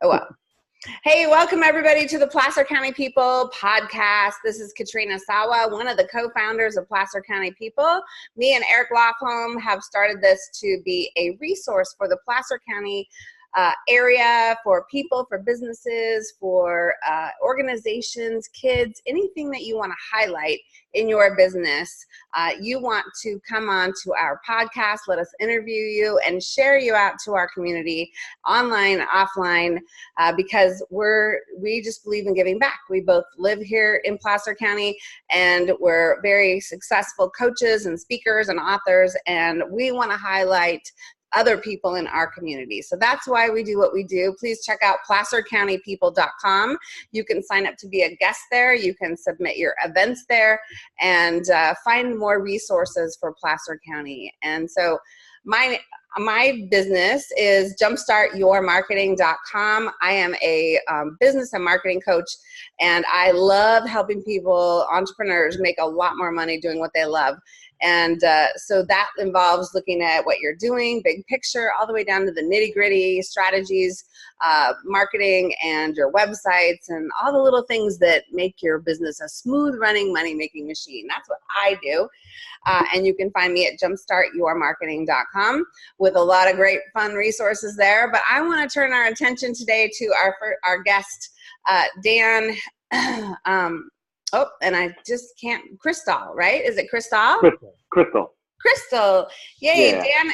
Oh, well. Hey, welcome everybody to the Placer County People podcast. This is Katrina Sawa, one of the co-founders of Placer County People. Me and Eric Lofholm have started this to be a resource for the Placer County area, for people, for businesses, for organizations, kids, anything that you want to highlight in your business. You want to come on to our podcast, let us interview you and share you out to our community, online, offline, because we just believe in giving back. We both live here in Placer County, and we're very successful coaches and speakers and authors, and we want to highlight other people in our community. So that's why we do what we do. Please check out placercountypeople.com. You can sign up to be a guest there. You can submit your events there and find more resources for Placer County. And so my business is jumpstartyourmarketing.com. I am a business and marketing coach, and I love helping people, entrepreneurs, make a lot more money doing what they love. And so that involves looking at what you're doing, big picture, all the way down to the nitty-gritty strategies, marketing, and your websites, and all the little things that make your business a smooth-running, money-making machine. That's what I do. And you can find me at jumpstartyourmarketing.com with a lot of great fun resources there. But I want to turn our attention today to our guest, Dan. And I just can't, Chrystal, right? Is it Chrystal? Chrystal. Yay. Yeah. Dan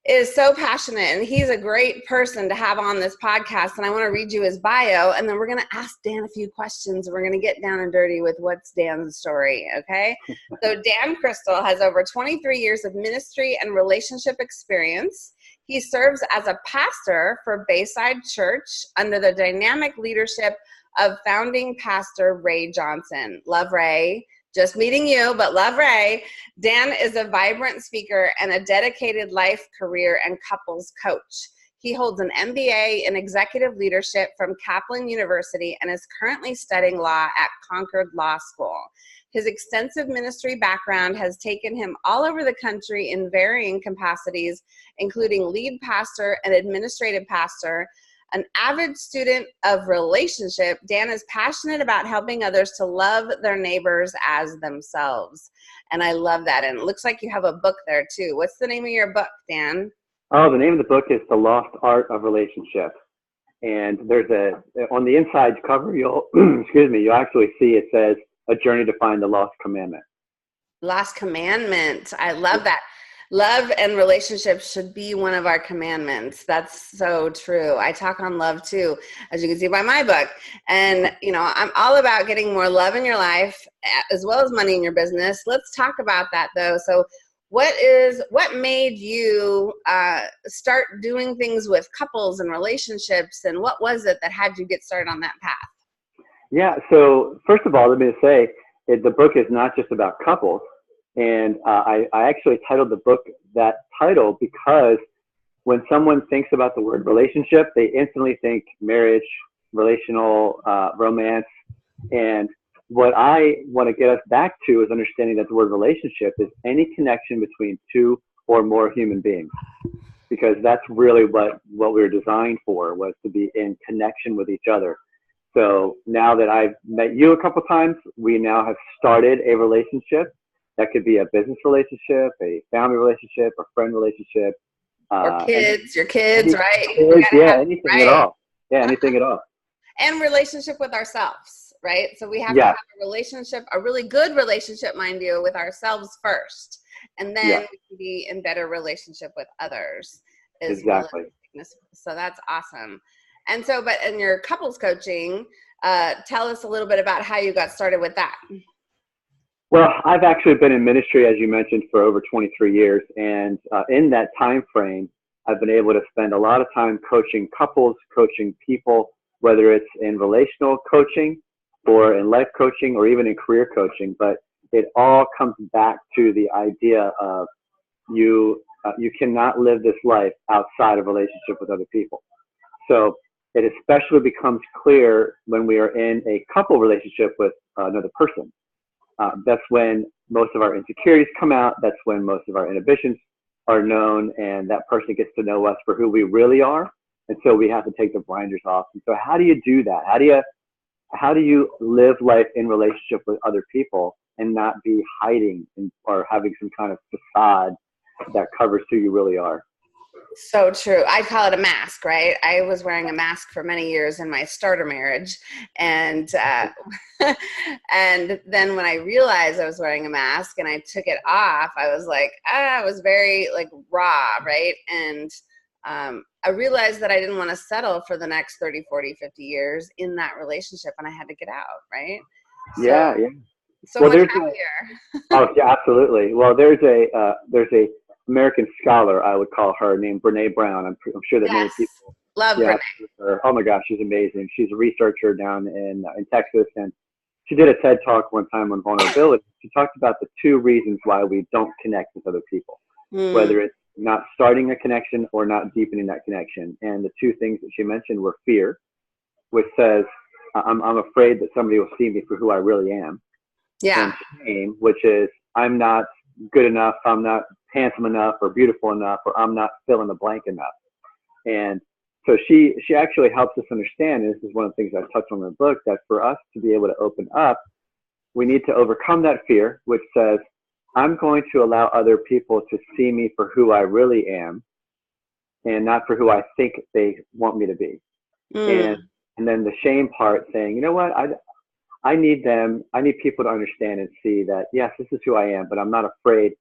is so passionate, and he's a great person to have on this podcast. And I want to read you his bio, and then we're going to ask Dan a few questions. We're going to get down and dirty with what's Dan's story. Okay. So Dan Chrystal has over 23 years of ministry and relationship experience. He serves as a pastor for Bayside Church under the dynamic leadership of founding pastor Ray Johnston. Love Ray. Just meeting you, but love Ray. Dan is a vibrant speaker and a dedicated life, career, and couples coach. He holds an MBA in executive leadership from Kaplan University and is currently studying law at Concord Law School. His extensive ministry background has taken him all over the country in varying capacities, including lead pastor and administrative pastor. An avid student of relationship, Dan is passionate about helping others to love their neighbors as themselves. And I love that. And it looks like you have a book there too. What's the name of your book, Dan? Oh, the name of the book is The Lost Art of Relationship. And there's on the inside cover, you'll actually see it says, A Journey to Find the Lost Commandment. Lost Commandment. I love that. Love and relationships should be one of our commandments. That's so true. I talk on love too, as you can see by my book. And, I'm all about getting more love in your life as well as money in your business. Let's talk about that though. So what made you start doing things with couples and relationships, and what was it that had you get started on that path? Yeah. So first of all, let me say the book is not just about couples. And I actually titled the book that title because when someone thinks about the word relationship, they instantly think marriage, relational, romance. And what I want to get us back to is understanding that the word relationship is any connection between two or more human beings, because that's really what we were designed for, was to be in connection with each other. So now that I've met you a couple times, we now have started a relationship. That could be a business relationship, a family relationship, a friend relationship. Or kids, your kids, right? Anything at all. Yeah, anything at all. And relationship with ourselves, right? So we have to have a relationship, a really good relationship, mind you, with ourselves first. And then we can be in better relationship with others. Exactly. So that's awesome. And so, but in your couples coaching, tell us a little bit about how you got started with that. Well, I've actually been in ministry, as you mentioned, for over 23 years. And in that time frame, I've been able to spend a lot of time coaching couples, coaching people, whether it's in relational coaching or in life coaching or even in career coaching. But it all comes back to the idea of you cannot live this life outside of relationship with other people. So it especially becomes clear when we are in a couple relationship with another person. That's when most of our insecurities come out. That's when most of our inhibitions are known, and that person gets to know us for who we really are. And so we have to take the blinders off. And so how do you do that? How do you live life in relationship with other people and not be hiding or having some kind of facade that covers who you really are? So true. I call it a mask, right? I was wearing a mask for many years in my starter marriage. And, and then when I realized I was wearing a mask and I took it off, I was like, I was very like raw, right? And I realized that I didn't want to settle for the next 30, 40, 50 years in that relationship, and I had to get out, right? Yeah. So well, much happier. Oh, yeah, absolutely. Well, there's a American scholar, I would call her, named Brene Brown. I'm sure that many people love Brene. Her. Oh my gosh, she's amazing. She's a researcher down in Texas, and she did a TED talk one time on vulnerability. She talked about the 2 reasons why we don't connect with other people, whether it's not starting a connection or not deepening that connection. And the 2 things that she mentioned were fear, which says I'm afraid that somebody will see me for who I really am. Yeah. And shame, which is I'm not good enough, I'm not handsome enough or beautiful enough, or I'm not fill in the blank enough. And so she actually helps us understand, and this is one of the things I touched on in the book, that for us to be able to open up, we need to overcome that fear, which says I'm going to allow other people to see me for who I really am and not for who I think they want me to be. And then the shame part, saying, you know what, I need people to understand and see that, yes, this is who I am, but I'm not afraid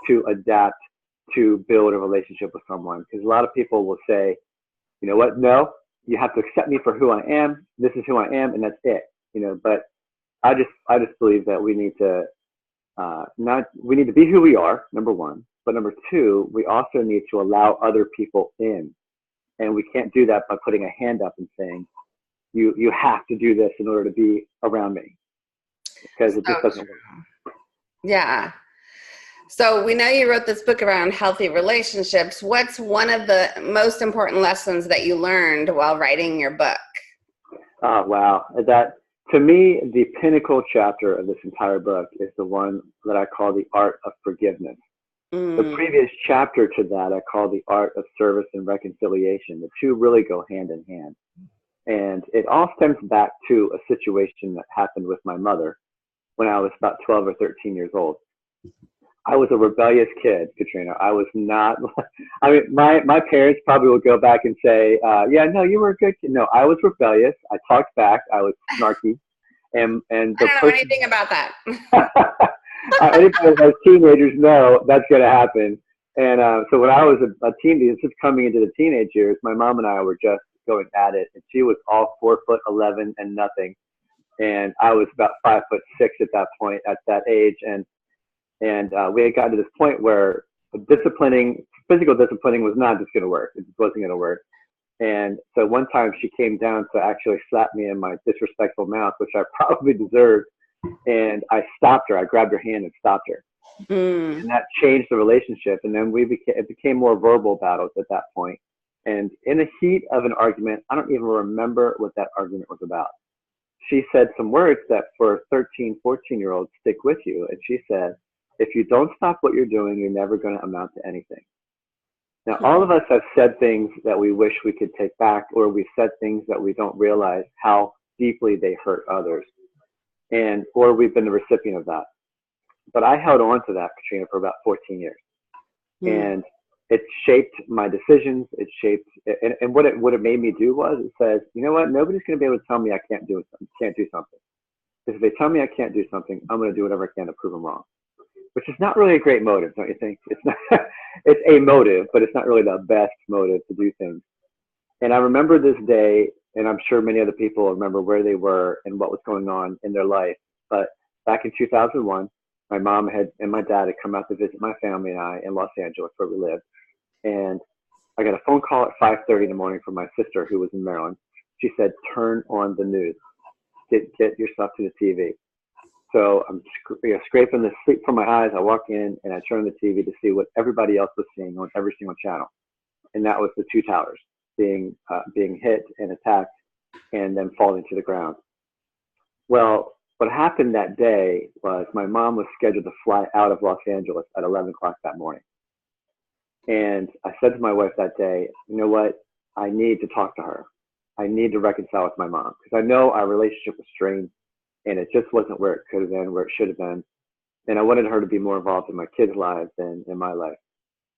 to adapt to build a relationship with someone. Because a lot of people will say, you know what, no, you have to accept me for who I am. This is who I am, and that's it. But I just believe that we need to be who we are, number 1. But number 2, we also need to allow other people in. And we can't do that by putting a hand up and saying, you have to do this in order to be around me, because it just doesn't work. Yeah. So we know you wrote this book around healthy relationships. What's one of the most important lessons that you learned while writing your book? Oh, wow. That, to me, the pinnacle chapter of this entire book is the one that I call the art of forgiveness. The previous chapter to that I call the art of service and reconciliation. The 2 really go hand in hand. And it all stems back to a situation that happened with my mother when I was about 12 or 13 years old. I was a rebellious kid, Katrina. I was not, I mean, my parents probably will go back and say, yeah, no, you were a good kid. No, I was rebellious. I talked back. I was snarky. And I don't know anything about that. Anybody that has teenagers know that's going to happen. And so when I was a teenager, just coming into the teenage years, my mom and I were just going at it. And she was all 4'11" and nothing. And I was about 5'6" at that point, at that age. And we had gotten to this point where physical disciplining was not just going to work. It just wasn't going to work. And so one time she came down to actually slap me in my disrespectful mouth, which I probably deserved. And I stopped her. I grabbed her hand and stopped her. And that changed the relationship. And then it became more verbal battles at that point. And in the heat of an argument, I don't even remember what that argument was about. She said some words that for 13, 14-year-olds stick with you. And she said, if you don't stop what you're doing, you're never going to amount to anything. Now, all of us have said things that we wish we could take back, or we've said things that we don't realize how deeply they hurt others, or we've been the recipient of that. But I held on to that, Katrina, for about 14 years. And it shaped my decisions. It shaped, and what it made me do was, it says, you know what, nobody's going to be able to tell me I can't do something. Because if they tell me I can't do something, I'm going to do whatever I can to prove them wrong. Which is not really a great motive, don't you think? It's not. It's a motive, but it's not really the best motive to do things. And I remember this day, and I'm sure many other people remember where they were and what was going on in their life. But back in 2001, my mom and my dad had come out to visit my family and I in Los Angeles, where we lived. And I got a phone call at 5:30 in the morning from my sister, who was in Maryland. She said, "Turn on the news. Get yourself to the TV." So I'm scraping the sleep from my eyes. I walk in and I turn on the TV to see what everybody else was seeing on every single channel. And that was the two towers being hit and attacked and then falling to the ground. Well, what happened that day was my mom was scheduled to fly out of Los Angeles at 11 o'clock that morning. And I said to my wife that day, you know what? I need to talk to her. I need to reconcile with my mom because I know our relationship was strained and it just wasn't where it could have been, where it should have been. And I wanted her to be more involved in my kids' lives than in my life.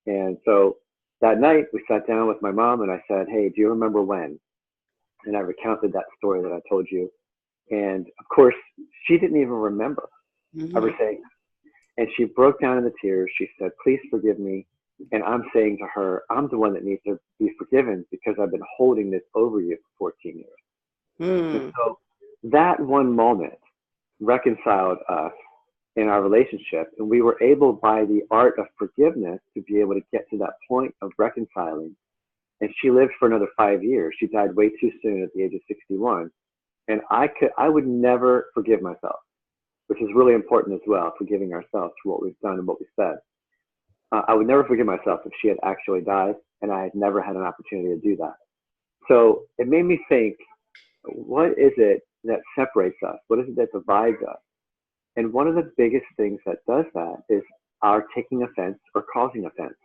And so that night we sat down with my mom and I said, hey, do you remember when? And I recounted that story that I told you. And of course, she didn't even remember ever saying that. And she broke down into tears. She said, please forgive me. And I'm saying to her, I'm the one that needs to be forgiven because I've been holding this over you for 14 years. And so that one moment reconciled us in our relationship. And we were able, by the art of forgiveness, to be able to get to that point of reconciling. And she lived for another 5 years. She died way too soon at the age of 61. And I would never forgive myself, which is really important as well, forgiving ourselves for what we've done and what we said. I would never forgive myself if she had actually died, and I had never had an opportunity to do that. So it made me think, what is it that separates us? What is it that divides us? And one of the biggest things that does that is our taking offense or causing offense.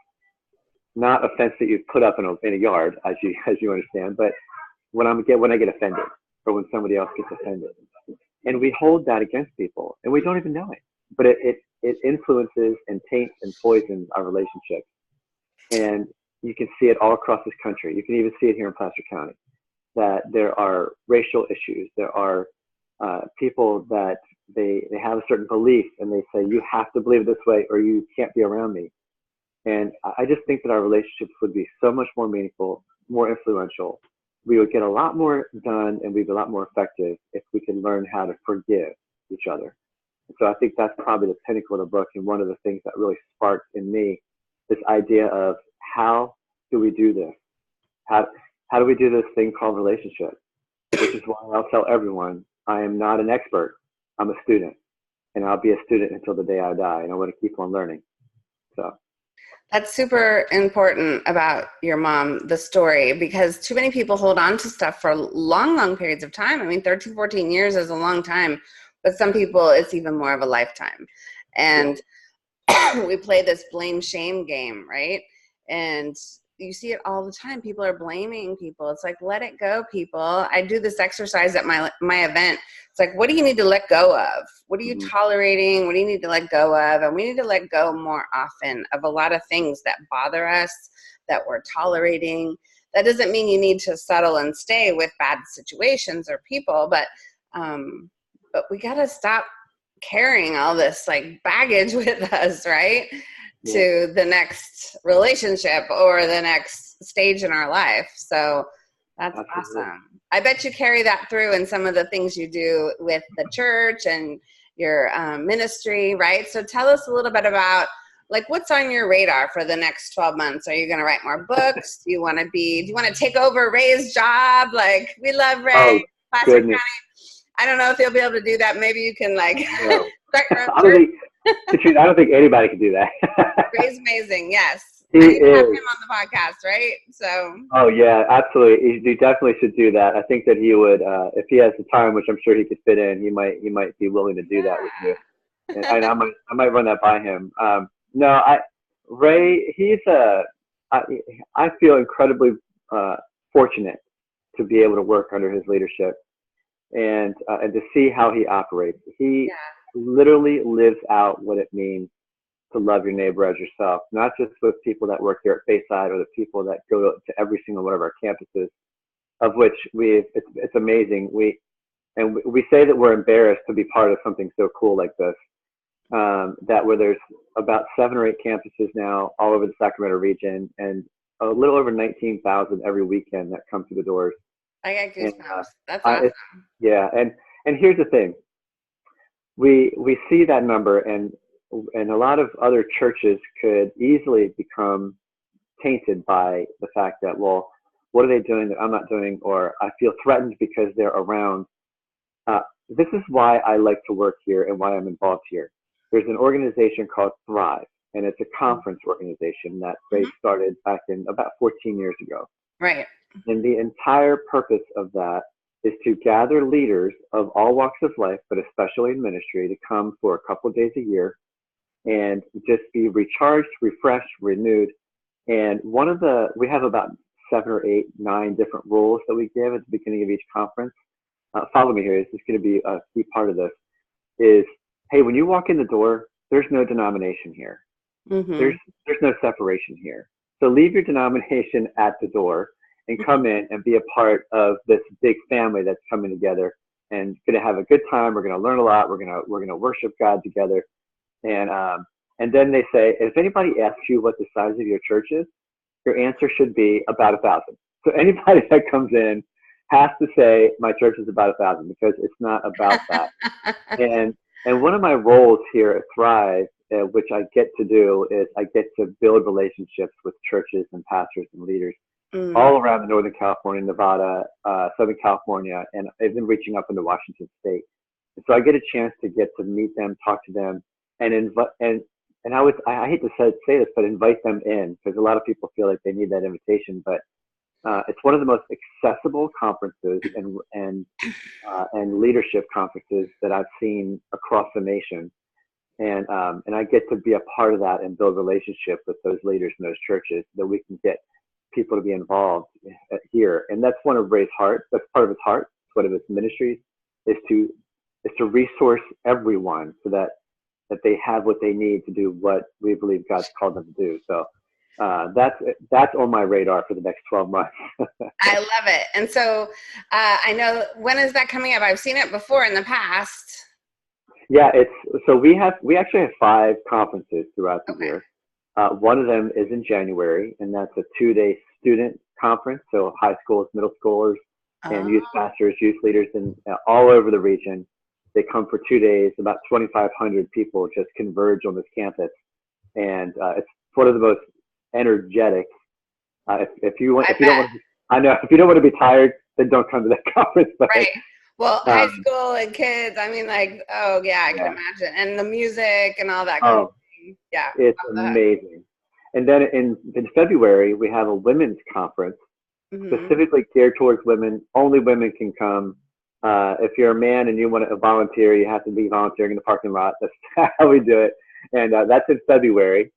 Not offense that you put up in a yard, as you understand, but when I get offended, or when somebody else gets offended. And we hold that against people, and we don't even know it. But it influences and taints and poisons our relationships. And you can see it all across this country. You can even see it here in Placer County, that there are racial issues. There are people that they have a certain belief, and they say, you have to believe this way or you can't be around me. And I just think that our relationships would be so much more meaningful, more influential. We would get a lot more done, and we'd be a lot more effective if we could learn how to forgive each other. And so I think that's probably the pinnacle of the book, and one of the things that really sparked in me this idea of how do we do this? How do we do this thing called relationship? Which is why I'll tell everyone, I am not an expert. I'm a student, and I'll be a student until the day I die, and I want to keep on learning. So. That's super important about your mom, the story, because too many people hold on to stuff for long, long periods of time. I mean, 13, 14 years is a long time, but some people, it's even more of a lifetime. And we play this blame shame game, right? And you see it all the time. People are blaming people. It's like, let it go, people. I do this exercise at my event. It's like, what do you need to let go of? What are you tolerating? What do you need to let go of? And we need to let go more often of a lot of things that bother us, that we're tolerating. That doesn't mean you need to settle and stay with bad situations or people, but we got to stop carrying all this like baggage with us, right? To the next relationship or the next stage in our life. So that's awesome. I bet you carry that through in some of the things you do with the church and your ministry, right? So tell us a little bit about like what's on your radar for the next 12 months. Are you going to write more books? Do you want to take over Ray's job? Like we love Ray. Placer County. I don't know if you'll be able to do that. Maybe you can like start your own church. I don't think anybody can do that. Ray's amazing. Yes. He I need to have is. him on the podcast, right? So. Oh yeah, absolutely. You definitely should do that. I think that he would, if he has the time, which I'm sure he could fit in, he might be willing to do that with you. And I might run that by him. Ray, I feel incredibly fortunate to be able to work under his leadership and to see how he operates. He literally lives out what it means to love your neighbor as yourself, not just with people that work here at Bayside or the people that go to every single one of our campuses, of which it's amazing. We say that we're embarrassed to be part of something so cool like this, that where there's about 7 or 8 campuses now all over the Sacramento region, and a little over 19,000 every weekend that come through the doors. I got goosebumps. That's awesome. And here's the thing. We see that number, and a lot of other churches could easily become tainted by the fact that, well, what are they doing that I'm not doing, or I feel threatened because they're around. This is why I like to work here and why I'm involved here. There's an organization called Thrive, and it's a conference organization that they started back in about 14 years ago. Right. And the entire purpose of that is to gather leaders of all walks of life, but especially in ministry, to come for a couple of days a year and just be recharged, refreshed, renewed. And we have about 7 or 8, 9 different rules that we give at the beginning of each conference. Follow me here. This is going to be a key part of this. Is, hey, when you walk in the door, there's no denomination here. Mm-hmm. There's no separation here. So leave your denomination at the door and come in and be a part of this big family that's coming together and going to have a good time. We're going to learn a lot. We're going to worship God together. And then they say, if anybody asks you what the size of your church is, your answer should be about 1,000. So anybody that comes in has to say, my church is about 1,000, because it's not about that. And one of my roles here at Thrive, which I get to do, is I get to build relationships with churches and pastors and leaders all around the Northern California, Nevada, Southern California, and I've been reaching up into Washington State. And so I get a chance to get to meet them, talk to them, and I hate to say this, but invite them in, because a lot of people feel like they need that invitation. But it's one of the most accessible conferences and leadership conferences that I've seen across the nation. And I get to be a part of that and build relationship with those leaders in those churches, so that we can get people to be involved here. And that's one of Ray's heart. That's part of his heart. It's one of his ministries, is to resource everyone so that they have what they need to do what we believe God's called them to do. So that's on my radar for the next 12 months. I love it. And so I know, when is that coming up? I've seen it before in the past. Yeah, we actually have 5 conferences throughout the year. One of them is in January, and that's a 2-day student conference. So high schools, middle schoolers, and youth pastors, youth leaders, and all over the region. They come for 2 days. About 2,500 people just converge on this campus, and it's one of the most energetic. If you don't want to be tired, then don't come to that conference. But, right. Well, high school and kids. I mean, like, oh yeah, I can imagine, and the music and all that kind of thing. Yeah, it's amazing. And then in February, we have a women's conference specifically geared towards women. Only women can come. If you're a man and you want to volunteer, you have to be volunteering in the parking lot. That's how we do it. And that's in February.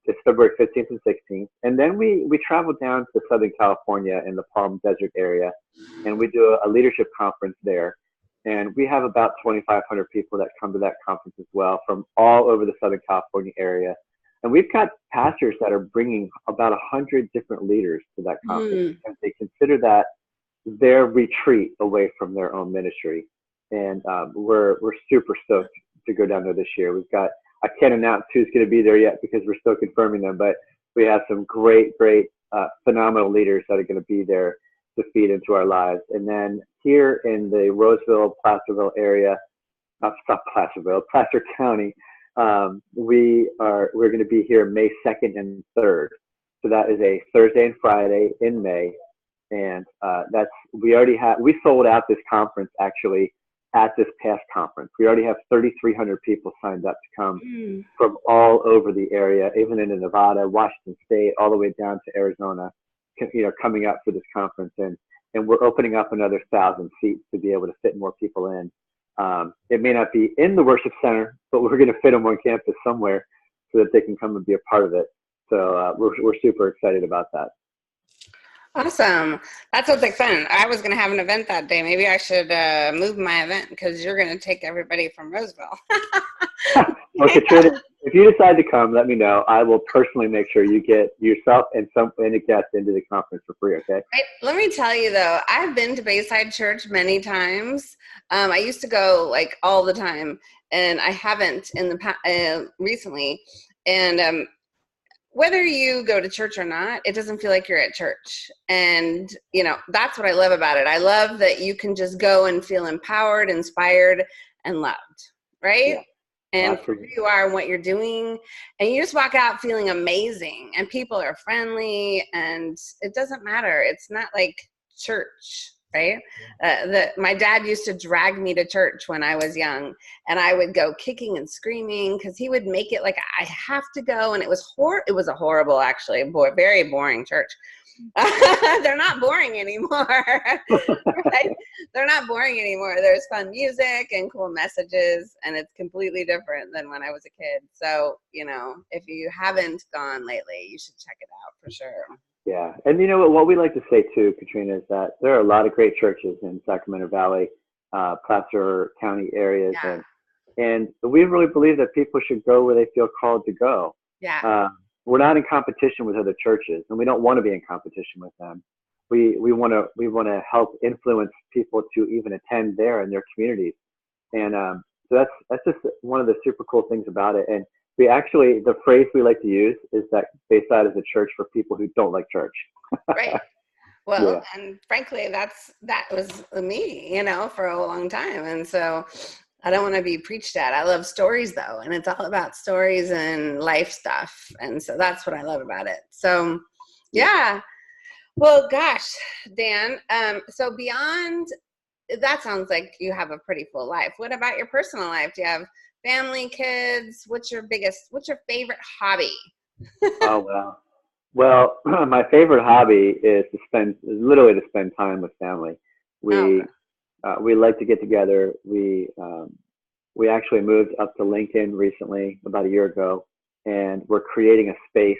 It's February 15th and 16th. And then we travel down to Southern California in the Palm Desert area, and we do a leadership conference there. And we have about 2,500 people that come to that conference as well, from all over the Southern California area. And we've got pastors that are bringing about 100 different leaders to that conference, and they consider that their retreat away from their own ministry. And we're super stoked to go down there this year. I can't announce who's going to be there yet because we're still confirming them, but we have some great, phenomenal leaders that are going to be there to feed into our lives. And then here in the Roseville, Placerville area, Placer County, we're going to be here May 2nd and 3rd. So that is a Thursday and Friday in May. And we sold out this conference actually at this past conference. We already have 3,300 people signed up to come from all over the area, even into Nevada, Washington State, all the way down to Arizona, coming up for this conference. And we're opening up another 1,000 seats to be able to fit more people in. It may not be in the worship center, but we're going to fit them on campus somewhere so that they can come and be a part of it. So we're super excited about that. Awesome. That sounds like fun. I was going to have an event that day. Maybe I should move my event, because you're going to take everybody from Roseville. Well, Katrina, if you decide to come, let me know. I will personally make sure you get yourself and a guest into the conference for free, okay? Let me tell you, though, I've been to Bayside Church many times. I used to go like all the time, and I haven't in the recently. And whether you go to church or not, it doesn't feel like you're at church. And, that's what I love about it. I love that you can just go and feel empowered, inspired, and loved, right? Yeah. And for who you are and what you're doing. And you just walk out feeling amazing. And people are friendly. And it doesn't matter. It's not like church, right? My dad used to drag me to church when I was young, and I would go kicking and screaming because he would make it like I have to go, and it was a horrible, actually, very boring church. They're not boring anymore. Right? They're not boring anymore. There's fun music and cool messages, and it's completely different than when I was a kid. So, if you haven't gone lately, you should check it out for sure. Yeah. And you know what we like to say too, Katrina, is that there are a lot of great churches in Sacramento Valley, Placer County areas. Yeah. And we really believe that people should go where they feel called to go. Yeah. We're not in competition with other churches, and we don't want to be in competition with them. We want to help influence people to even attend there in their communities. And so that's just one of the super cool things about it. And we actually, the phrase we like to use is that Bayside is a church for people who don't like church. Right. Well, Yeah. and frankly, that was me, for a long time. And so I don't want to be preached at. I love stories though. And it's all about stories and life stuff. And so that's what I love about it. So yeah. Well, gosh, Dan. So beyond, that sounds like you have a pretty full life. What about your personal life? Do you have family, kids? What's your favorite hobby? Oh, wow. Well, my favorite hobby is literally to spend time with family. We like to get together. We actually moved up to Lincoln recently, about a year ago, and we're creating a space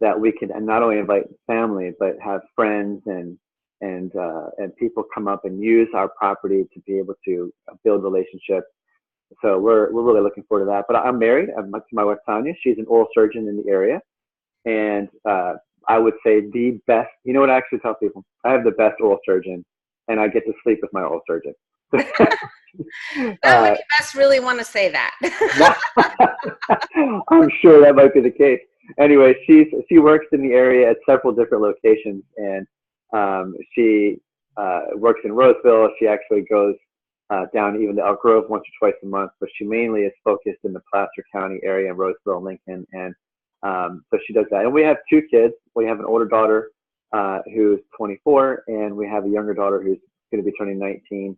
that we can not only invite family, but have friends and people come up and use our property to be able to build relationships. So we're really looking forward to that. But I'm married. I'm to my wife Tanya. She's an oral surgeon in the area, and I would say the best. You know what I actually tell people? I have the best oral surgeon, and I get to sleep with my oral surgeon. That would you best really want to say that. I'm sure that might be the case. Anyway, she works in the area at several different locations, and she works in Roseville. She actually goes down even to Elk Grove once or twice a month, but she mainly is focused in the Placer County area, Roseville, Lincoln, and so she does that. And we have two kids. We have an older daughter who's 24, and we have a younger daughter who's going to be turning 19.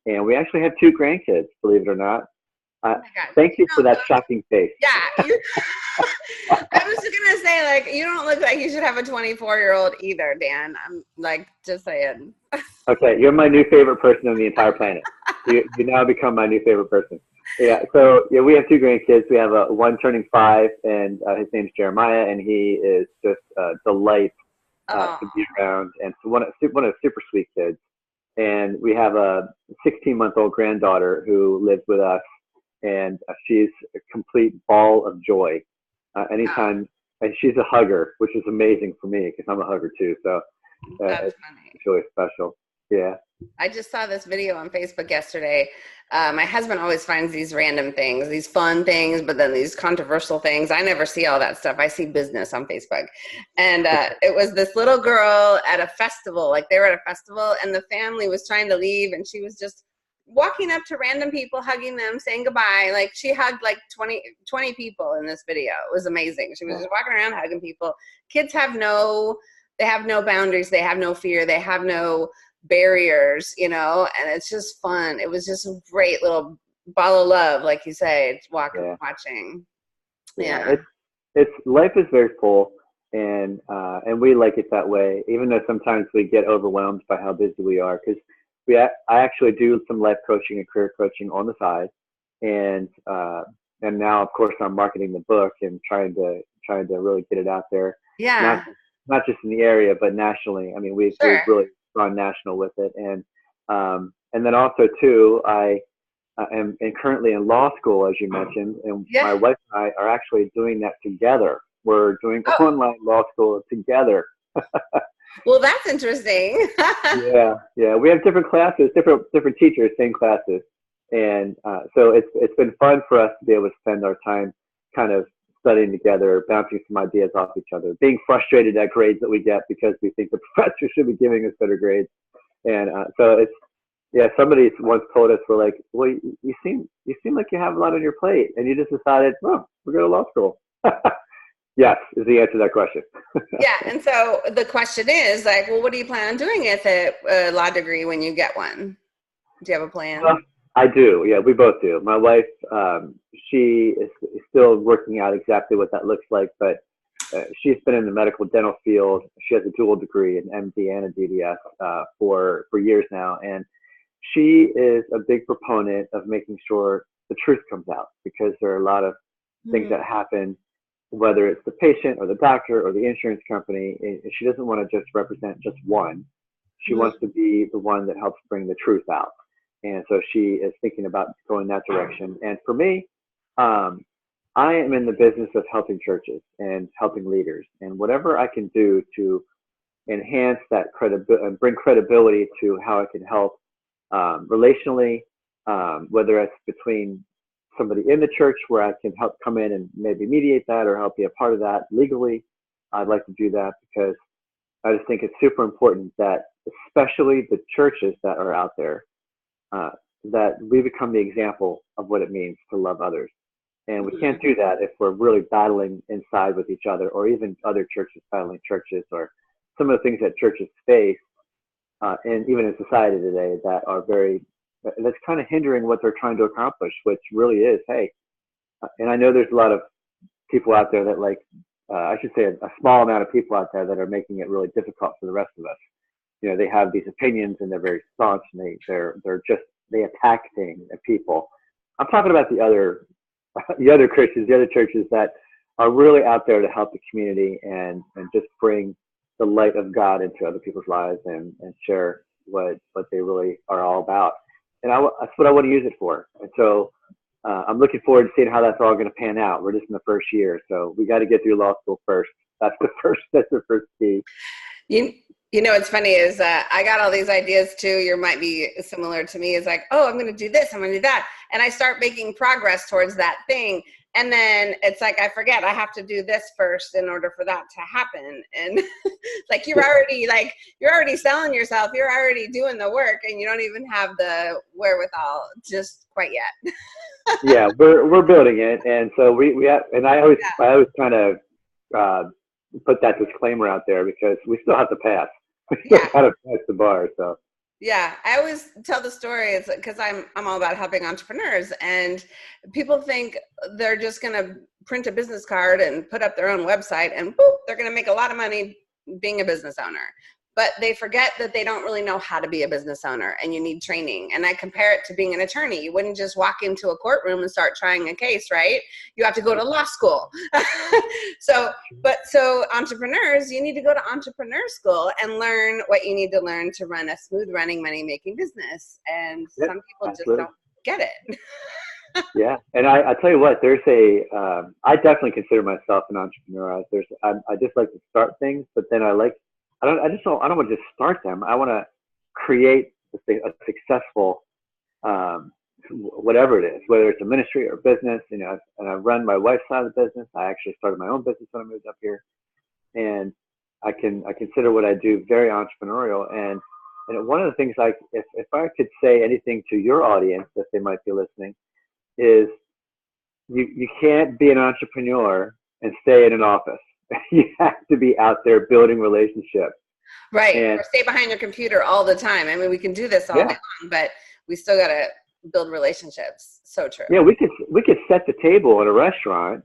And we actually have two grandkids, believe it or not. Thank you for that shocking face. Yeah. I was just going to say, like, you don't look like you should have a 24-year-old either, Dan. I'm like, just saying. Okay, you're my new favorite person on the entire planet. You now become my new favorite person. Yeah, so yeah, we have two grandkids. We have one turning 5, and his name's Jeremiah, and he is just a delight to be around, and one of the super sweet kids. And we have a 16-month-old granddaughter who lives with us, and she's a complete ball of joy anytime. And she's a hugger, which is amazing for me because I'm a hugger too. So it's really special. Yeah. I just saw this video on Facebook yesterday. My husband always finds these random things, these fun things, but then these controversial things. I never see all that stuff. I see business on Facebook. And it was this little girl at a festival, like they were at a festival, and the family was trying to leave, and she was just walking up to random people, hugging them, saying goodbye. Like she hugged like 20 people in this video. It was amazing. She was just walking around hugging people. Kids have no boundaries. They have no fear. They have no barriers, and it's just fun. It was just a great little ball of love, like you say, watching. Yeah. It's life is very full, and we like it that way, even though sometimes we get overwhelmed by how busy we are, because I actually do some life coaching and career coaching on the side, and now of course I'm marketing the book and trying to really get it out there. Yeah. Not just in the area, but nationally. I mean, we've really gone national with it, and then also too, I am currently in law school, as you mentioned, and my wife and I are actually doing that together. We're doing online law school together. Well, that's interesting. Yeah. We have different classes, different teachers, same classes, and so it's been fun for us to be able to spend our time kind of studying together, bouncing some ideas off each other, being frustrated at grades that we get because we think the professor should be giving us better grades, and so somebody once told us, we're like, well, you seem like you have a lot on your plate, and you just decided, we're going to law school. Yes, is the answer to that question. Yeah, and so the question is, like, well, what do you plan on doing with a law degree when you get one? Do you have a plan? I do. Yeah, we both do. My wife, she is still working out exactly what that looks like, but she's been in the medical dental field. She has a dual degree, an MD and a DDS, for years now, and she is a big proponent of making sure the truth comes out, because there are a lot of things that happen whether it's the patient or the doctor or the insurance company. She doesn't want to just represent just one. She wants to be the one that helps bring the truth out. And so she is thinking about going that direction. And for me, I am in the business of helping churches and helping leaders, and whatever I can do to enhance that credibility, bring credibility to how I can help relationally, whether it's between somebody in the church where I can help come in and maybe mediate that or help be a part of that legally. I'd like to do that because I just think it's super important that, especially the churches that are out there, that we become the example of what it means to love others. And we can't do that if we're really battling inside with each other, or even other churches battling churches, or some of the things that churches face, and even in society today, that are that's kind of hindering what they're trying to accomplish, which really is, hey, and I know there's a lot of people out there that I should say a small amount of people out there that are making it really difficult for the rest of us. You know, they have these opinions and they're very staunch, and they attack things and people. I'm talking about the other Christians, the other churches that are really out there to help the community and just bring the light of God into other people's lives and share what they really are all about. And that's what I want to use it for. And so I'm looking forward to seeing how that's all going to pan out. We're just in the first year, so we got to get through law school first. That's the first key. You know, what's funny is I got all these ideas too. You might be similar to me. It's like, oh, I'm going to do this, I'm going to do that. And I start making progress towards that thing. And then it's like, I forget I have to do this first in order for that to happen. And like, you're already selling yourself. You're already doing the work, and you don't even have the wherewithal just quite yet. Yeah, we're building it. And so we have, and I always kind of put that disclaimer out there because we still have to pass. We still got to pass the bar. So. Yeah, I always tell the story. It's because I'm all about helping entrepreneurs, and people think they're just going to print a business card and put up their own website, and boop, they're going to make a lot of money being a business owner. But they forget that they don't really know how to be a business owner, and you need training. And I compare it to being an attorney. You wouldn't just walk into a courtroom and start trying a case, right? You have to go to law school. So entrepreneurs, you need to go to entrepreneur school and learn what you need to learn to run a smooth running, money-making business. And some people just don't get it. Yeah. And I tell you what, I definitely consider myself an entrepreneur. I just like to start things, but then I don't want to just start them. I want to create a successful, whatever it is, whether it's a ministry or a business. You know, and I run my wife's side of the business. I actually started my own business when I moved up here, and I consider what I do very entrepreneurial. And one of the things, like, if I could say anything to your audience, if they might be listening, is you can't be an entrepreneur and stay in an office. You have to be out there building relationships. Right. Or stay behind your computer all the time. I mean, we can do this all day long, but we still got to build relationships. So true. Yeah, we could set the table in a restaurant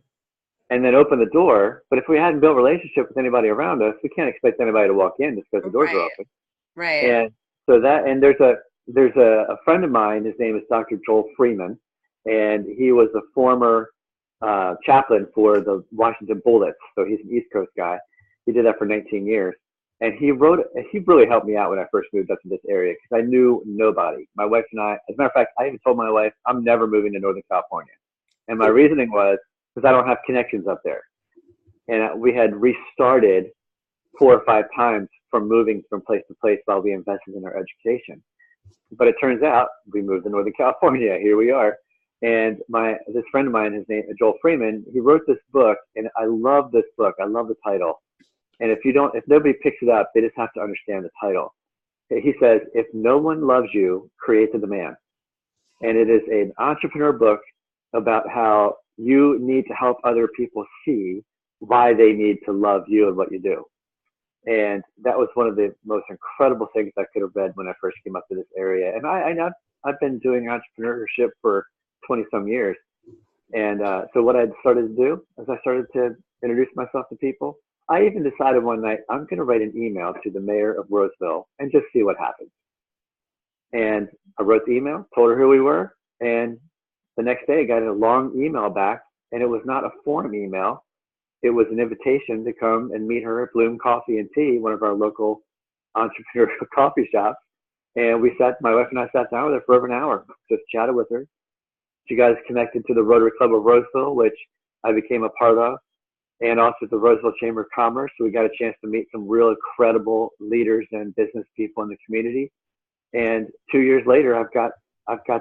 and then open the door. But if we hadn't built a relationship with anybody around us, we can't expect anybody to walk in just because the doors are open. Right. And so there's a friend of mine. His name is Dr. Joel Freeman, and he was a former chaplain for the Washington Bullets. So he's an East Coast guy. He did that for 19 years. And he really helped me out when I first moved up to this area because I knew nobody. My wife and I, as a matter of fact, I even told my wife, I'm never moving to Northern California. And my reasoning was because I don't have connections up there. And we had restarted 4 or 5 times from moving from place to place while we invested in our education. But it turns out we moved to Northern California. Here we are. And this friend of mine, his name is Joel Freeman, he wrote this book, and I love this book. I love the title. And if nobody picks it up, they just have to understand the title. He says, if no one loves you, create the demand. And it is an entrepreneur book about how you need to help other people see why they need to love you and what you do. And that was one of the most incredible things I could have read when I first came up to this area. And I've been doing entrepreneurship for 20 some years. And so what I started to do is I started to introduce myself to people. I even decided one night I'm going to write an email to the mayor of Roseville and just see what happens. And I wrote the email, told her who we were, and the next day I got a long email back, and it was not a form email. it was an invitation to come and meet her at Bloom Coffee and Tea, one of our local entrepreneurial coffee shops. And my wife and I sat down with her for over an hour, just chatted with her. She got us connected to the Rotary Club of Roseville, which I became a part of, and also the Roseville Chamber of Commerce. So we got a chance to meet some real incredible leaders and business people in the community. And 2 years later, I've got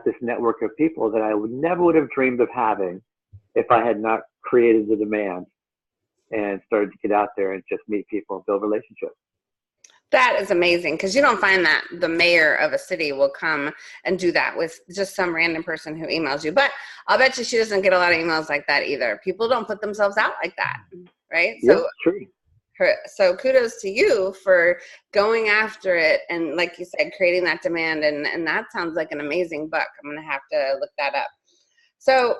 this network of people that I never would have dreamed of having if I had not created the demand and started to get out there and just meet people and build relationships. That is amazing, because you don't find that the mayor of a city will come and do that with just some random person who emails you. But I'll bet you she doesn't get a lot of emails like that either. People don't put themselves out like that, right? Yeah, true. So kudos to you for going after it and, like you said, creating that demand. And that sounds like an amazing book. I'm going to have to look that up. So,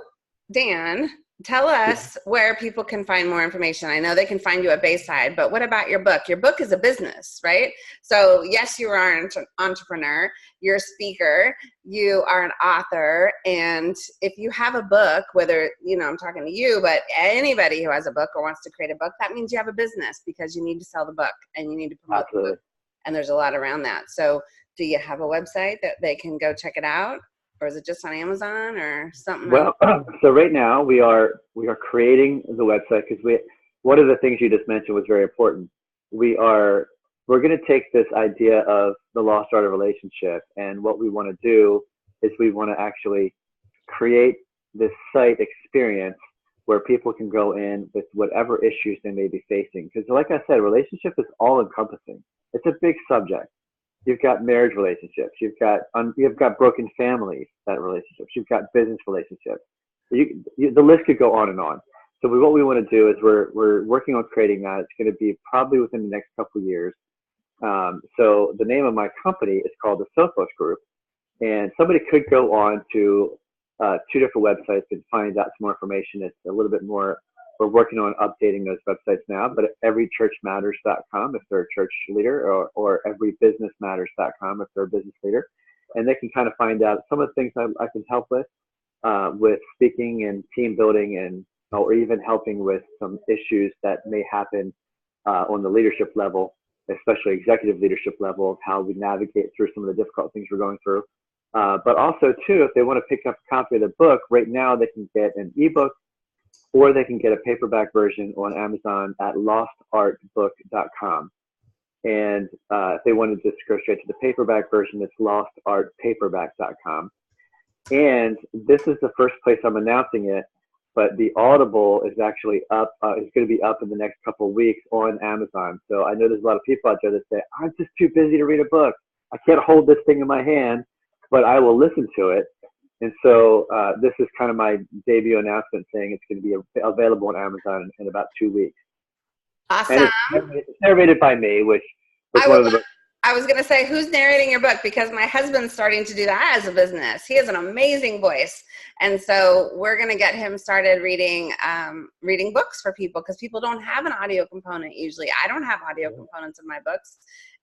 Dan, tell us where people can find more information. I know they can find you at Bayside, but what about your book? Your book is a business, right? So yes, you are an entrepreneur, you're a speaker, you are an author. And if you have a book, whether, I'm talking to you, but anybody who has a book or wants to create a book, that means you have a business, because you need to sell the book and you need to promote the book. And there's a lot around that. So do you have a website that they can go check it out? Or is it just on Amazon or something? Well, so right now we are creating the website, because one of the things you just mentioned was very important. We're going to take this idea of the lost art of relationship, and what we want to do is we want to actually create this site experience where people can go in with whatever issues they may be facing. Because like I said, relationship is all encompassing. It's a big subject. You've got marriage relationships. You've got broken families, relationships. You've got business relationships. The list could go on and on. So what we want to do is we're working on creating that. It's going to be probably within the next couple of years. So the name of my company is called the Sophos Group, and somebody could go on to 2 different websites and find out some more information. It's a little bit more. We're working on updating those websites now, but everychurchmatters.com if they're a church leader, or everybusinessmatters.com if they're a business leader. And they can kind of find out some of the things I can help with speaking and team building, or even helping with some issues that may happen on the leadership level, especially executive leadership level, of how we navigate through some of the difficult things we're going through. But also, too, if they want to pick up a copy of the book, right now they can get an ebook, or they can get a paperback version on Amazon at lostartbook.com. And if they want to just go straight to the paperback version, it's lostartpaperback.com. And this is the first place I'm announcing it, but the Audible is actually up. It's going to be up in the next couple of weeks on Amazon. So I know there's a lot of people out there that say, I'm just too busy to read a book. I can't hold this thing in my hand, but I will listen to it. And so this is kind of my debut announcement, saying it's going to be available on Amazon in about 2 weeks. Awesome. And it's narrated by me, which was one of the books. I was going to say, who's narrating your book? Because my husband's starting to do that as a business. He has an amazing voice. And so we're going to get him started reading books for people, because people don't have an audio component usually. I don't have audio components in my books.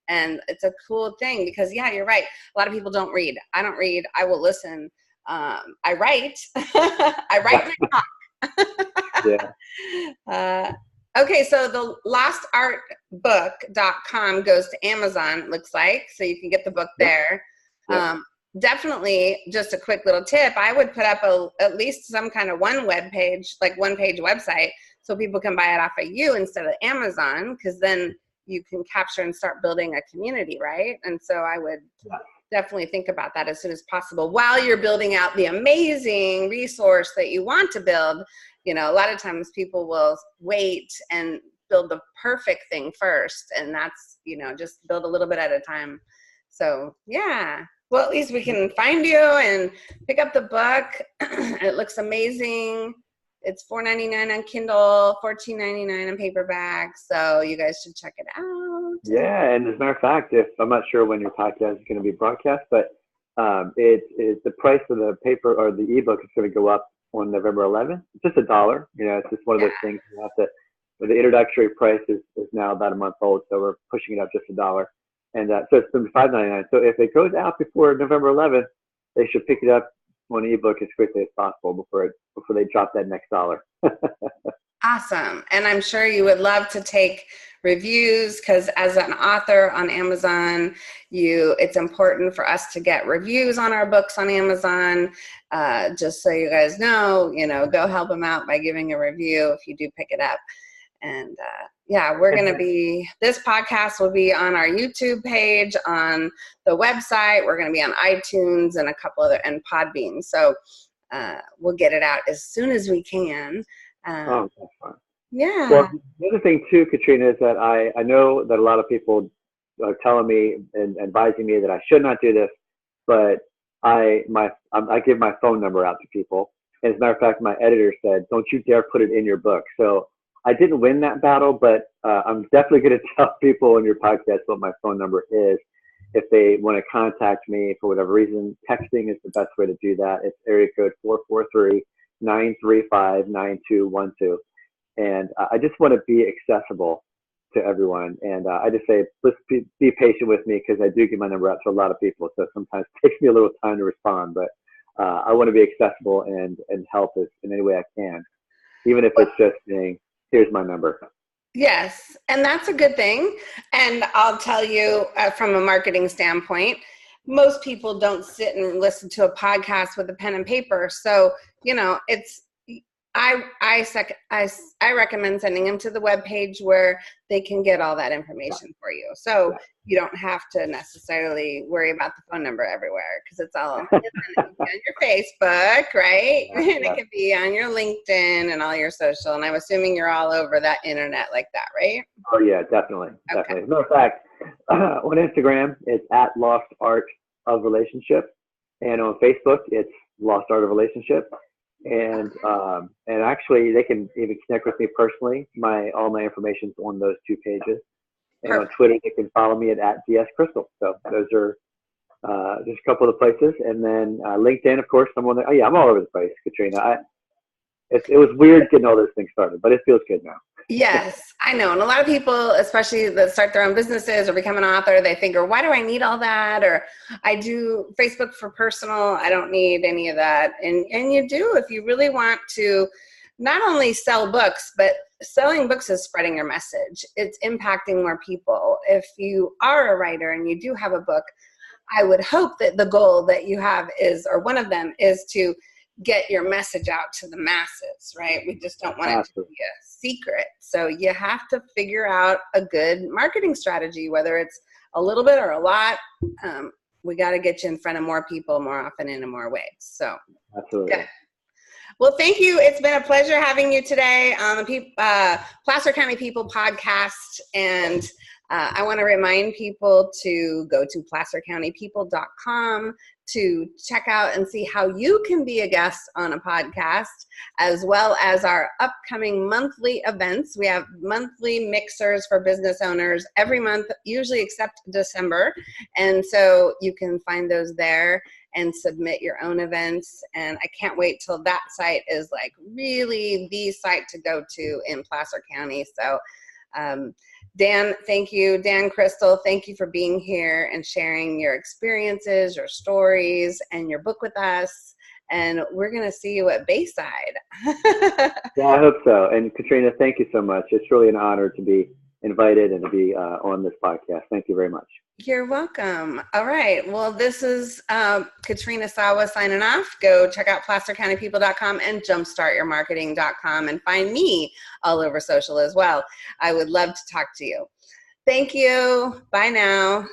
And it's a cool thing because, yeah, you're right. A lot of people don't read. I don't read. I will listen. I write. I write my talk. Yeah. Okay, so the lostartbook.com goes to Amazon, it looks like, so you can get the book there. Yeah. Definitely, just a quick little tip, I would put up at least some kind of one-page website, so people can buy it off of you instead of Amazon, because then you can capture and start building a community, right? And so I would definitely think about that as soon as possible while you're building out the amazing resource that you want to build. You know, a lot of times people will wait and build the perfect thing first, and that's, just build a little bit at a time. So, yeah. Well, at least we can find you and pick up the book. It looks amazing. It's $4.99 on Kindle, $14.99 on paperback. So you guys should check it out. Yeah, and as a matter of fact, I'm not sure when your podcast is going to be broadcast, but it's the price of the paper or the ebook is going to go up on November 11th. It's just $1. It's just one of those things you have to. The introductory price is now about a month old, so we're pushing it up just $1. And so it's been $5.99. So if it goes out before November 11th, they should pick it up on ebook as quickly as possible before they drop that next $1. Awesome. And I'm sure you would love to take reviews, because as an author on Amazon, it's important for us to get reviews on our books on Amazon. Just so you guys know, go help them out by giving a review if you do pick it up. And we're going to this podcast will be on our YouTube page, on the website. We're going to be on iTunes and a couple other, and Podbean. So we'll get it out as soon as we can. That's fun. Yeah. Well, the other thing too, Katrina, is that I know that a lot of people are telling me and advising me that I should not do this, but I give my phone number out to people. And as a matter of fact, my editor said, "Don't you dare put it in your book." So I didn't win that battle, but I'm definitely going to tell people in your podcast what my phone number is. If they want to contact me for whatever reason, texting is the best way to do that. It's area code 443-935-9212. And I just want to be accessible to everyone. And I just say, let's be patient with me, because I do give my number out to a lot of people. So sometimes it takes me a little time to respond, but I want to be accessible and help in any way I can, even if it's just saying, here's my number. Yes, and that's a good thing. And I'll tell you from a marketing standpoint, most people don't sit and listen to a podcast with a pen and paper. So, I recommend sending them to the webpage where they can get all that information for you. So you don't have to necessarily worry about the phone number everywhere, because it's all on your Facebook, right? And it can be on your LinkedIn and all your social. And I'm assuming you're all over that internet like that, right? Oh yeah, definitely. Okay. Definitely. As a matter of fact, on Instagram, it's at Lost Art of Relationship. And on Facebook, it's Lost Art of Relationship. And actually, they can even connect with me personally. All my information's on those two pages. And Perfect. On Twitter, they can follow me at @dschrystal. So those are just a couple of the places. And then LinkedIn, of course, I'm on there. Oh yeah, I'm all over the place, Katrina. It was weird getting all those things started, but it feels good now. Yes, I know. And a lot of people, especially that start their own businesses or become an author, they think, why do I need all that? Or I do Facebook for personal. I don't need any of that. And you do, if you really want to not only sell books, but selling books is spreading your message. It's impacting more people. If you are a writer and you do have a book, I would hope that the goal that you have is, or one of them is, to get your message out to the masses, right? We just don't want it to be a secret. So you have to figure out a good marketing strategy, whether it's a little bit or a lot. We got to get you in front of more people more often and in more ways. So absolutely. Good. Well, thank you. It's been a pleasure having you today on the Placer County People podcast. And I want to remind people to go to placercountypeople.com to check out and see how you can be a guest on a podcast, as well as our upcoming monthly events. We have monthly mixers for business owners every month, usually except December. And so you can find those there and submit your own events. And I can't wait till that site is like really the site to go to in Placer County. So Dan, thank you. Dan, Chrystal, thank you for being here and sharing your experiences, your stories, and your book with us. And we're going to see you at Bayside. Yeah, I hope so. And Katrina, thank you so much. It's really an honor to be invited and to be on this podcast. Thank you very much. You're welcome. All right. Well, this is Katrina Sawa signing off. Go check out placercountypeople.com and jumpstartyourmarketing.com and find me all over social as well. I would love to talk to you. Thank you. Bye now.